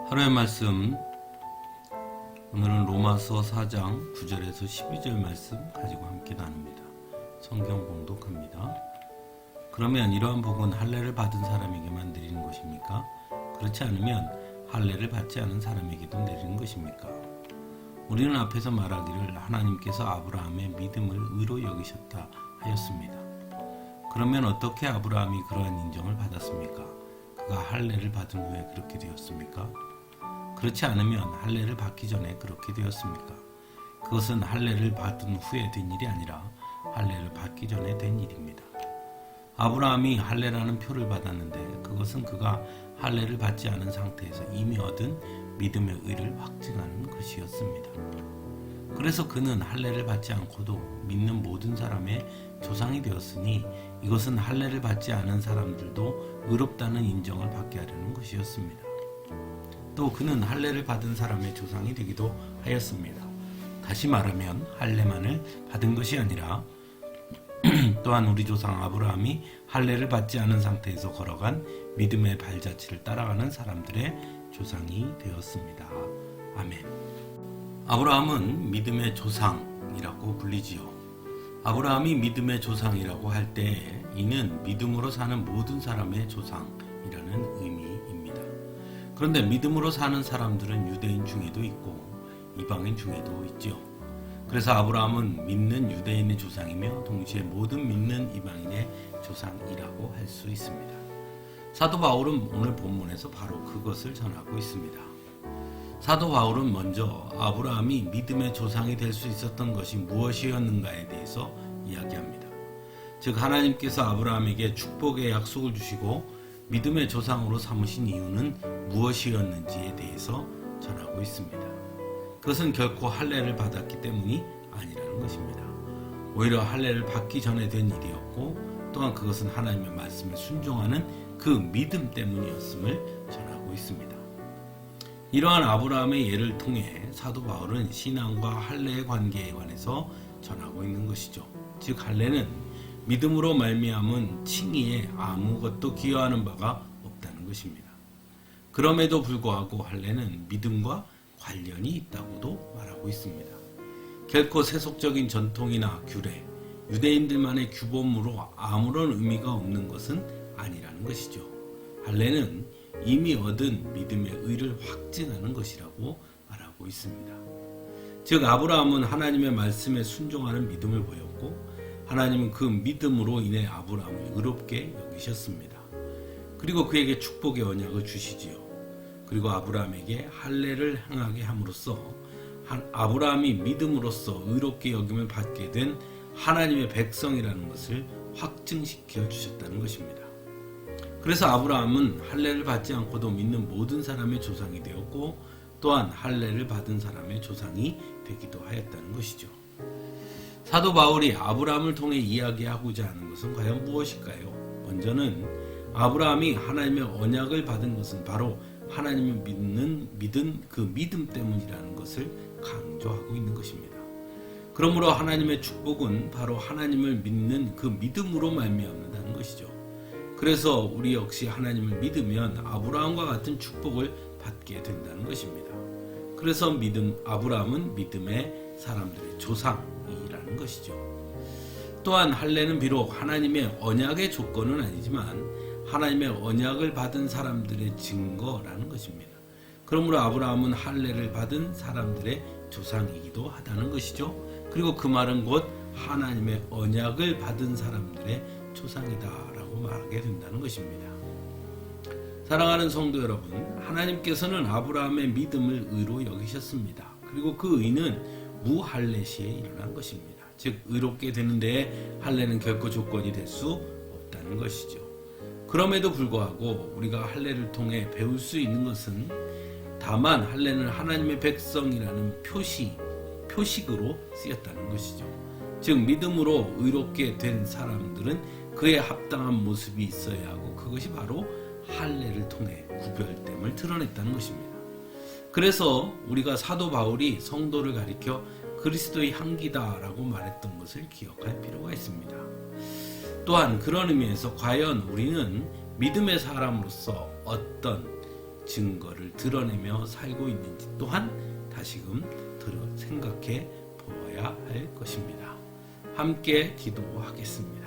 하루의 말씀, 오늘은 로마서 4장 9절에서 12절 말씀 가지고 함께 나눕니다. 성경 봉독합니다. 그러면 이러한 복은 할례를 받은 사람에게만 내리는 것입니까? 그렇지 않으면 할례를 받지 않은 사람에게도 내리는 것입니까? 우리는 앞에서 말하기를 하나님께서 아브라함의 믿음을 의로 여기셨다 하였습니다. 그러면 어떻게 아브라함이 그러한 인정을 받았습니까? 그가 할례를 받은 후에 그렇게 되었습니까? 그렇지 않으면 할례를 받기 전에 그렇게 되었습니까? 그것은 할례를 받은 후에 된 일이 아니라 할례를 받기 전에 된 일입니다. 아브라함이 할례라는 표를 받았는데 그것은 그가 할례를 받지 않은 상태에서 이미 얻은 믿음의 의를 확증하는 것이었습니다. 그래서 그는 할례를 받지 않고도 믿는 모든 사람의 조상이 되었으니 이것은 할례를 받지 않은 사람들도 의롭다는 인정을 받게 하려는 것이었습니다. 또 그는 할례를 받은 사람의 조상이 되기도 하였습니다. 다시 말하면 할례만을 받은 것이 아니라 또한 우리 조상 아브라함이 할례를 받지 않은 상태에서 걸어간 믿음의 발자취를 따라가는 사람들의 조상이 되었습니다. 아멘. 아브라함은 믿음의 조상이라고 불리지요. 아브라함이 믿음의 조상이라고 할 때 이는 믿음으로 사는 모든 사람의 조상이라는 의미입니다. 그런데 믿음으로 사는 사람들은 유대인 중에도 있고 이방인 중에도 있지요. 그래서 아브라함은 믿는 유대인의 조상이며 동시에 모든 믿는 이방인의 조상이라고 할 수 있습니다. 사도 바울은 오늘 본문에서 바로 그것을 전하고 있습니다. 사도 바울은 먼저 아브라함이 믿음의 조상이 될 수 있었던 것이 무엇이었는가에 대해서 이야기합니다. 즉 하나님께서 아브라함에게 축복의 약속을 주시고 믿음의 조상으로 삼으신 이유는 무엇이었는지에 대해서 전하고 있습니다. 그것은 결코 할례를 받았기 때문이 아니라는 것입니다. 오히려 할례를 받기 전에 된 일이었고 또한 그것은 하나님의 말씀에 순종하는 그 믿음 때문이었음을 전하고 있습니다. 이러한 아브라함의 예를 통해 사도 바울은 신앙과 할례의 관계에 관해서 전하고 있는 것이죠. 즉 할례는 믿음으로 말미암은 칭의에 아무것도 기여하는 바가 없다는 것입니다. 그럼에도 불구하고 할례는 믿음과 관련이 있다고도 말하고 있습니다. 결코 세속적인 전통이나 규례, 유대인들만의 규범으로 아무런 의미가 없는 것은 아니라는 것이죠. 할례는 이미 얻은 믿음의 의를 확증하는 것이라고 말하고 있습니다. 즉 아브라함은 하나님의 말씀에 순종하는 믿음을 보였고 하나님은 그 믿음으로 인해 아브라함을 의롭게 여기셨습니다. 그리고 그에게 축복의 언약을 주시지요. 그리고 아브라함에게 할례를 행하게 함으로써 아브라함이 믿음으로써 의롭게 여김을 받게 된 하나님의 백성이라는 것을 확증시켜 주셨다는 것입니다. 그래서 아브라함은 할례를 받지 않고도 믿는 모든 사람의 조상이 되었고 또한 할례를 받은 사람의 조상이 되기도 하였다는 것이죠. 사도 바울이 아브라함을 통해 이야기하고자 하는 것은 과연 무엇일까요? 먼저는 아브라함이 하나님의 언약을 받은 것은 바로 하나님을 믿은 그 믿음 때문이라는 것을 강조하고 있는 것입니다. 그러므로 하나님의 축복은 바로 하나님을 믿는 그 믿음으로 말미암는다는 것이죠. 그래서 우리 역시 하나님을 믿으면 아브라함과 같은 축복을 받게 된다는 것입니다. 그래서 아브라함은 믿음의 사람들의 조상이라는 것이죠. 또한 할례는 비록 하나님의 언약의 조건은 아니지만 하나님의 언약을 받은 사람들의 증거라는 것입니다. 그러므로 아브라함은 할례를 받은 사람들의 조상이기도 하다는 것이죠. 그리고 그 말은 곧 하나님의 언약을 받은 사람들의 조상이다라고 말하게 된다는 것입니다. 사랑하는 성도 여러분, 하나님께서는 아브라함의 믿음을 의로 여기셨습니다. 그리고 그 의는 무할례 시에 일어난 것입니다. 즉 의롭게 되는 데에 할례는 결코 조건이 될 수 없다는 것이죠. 그럼에도 불구하고 우리가 할례를 통해 배울 수 있는 것은 다만 할례는 하나님의 백성이라는 표식으로 쓰였다는 것이죠. 즉 믿음으로 의롭게 된 사람들은 그에 합당한 모습이 있어야 하고 그것이 바로 할례를 통해 구별됨을 드러냈다는 것입니다. 그래서 우리가 사도 바울이 성도를 가리켜 그리스도의 향기다라고 말했던 것을 기억할 필요가 있습니다. 또한 그런 의미에서 과연 우리는 믿음의 사람으로서 어떤 증거를 드러내며 살고 있는지 또한 다시금 생각해 보아야 할 것입니다. 함께 기도하겠습니다.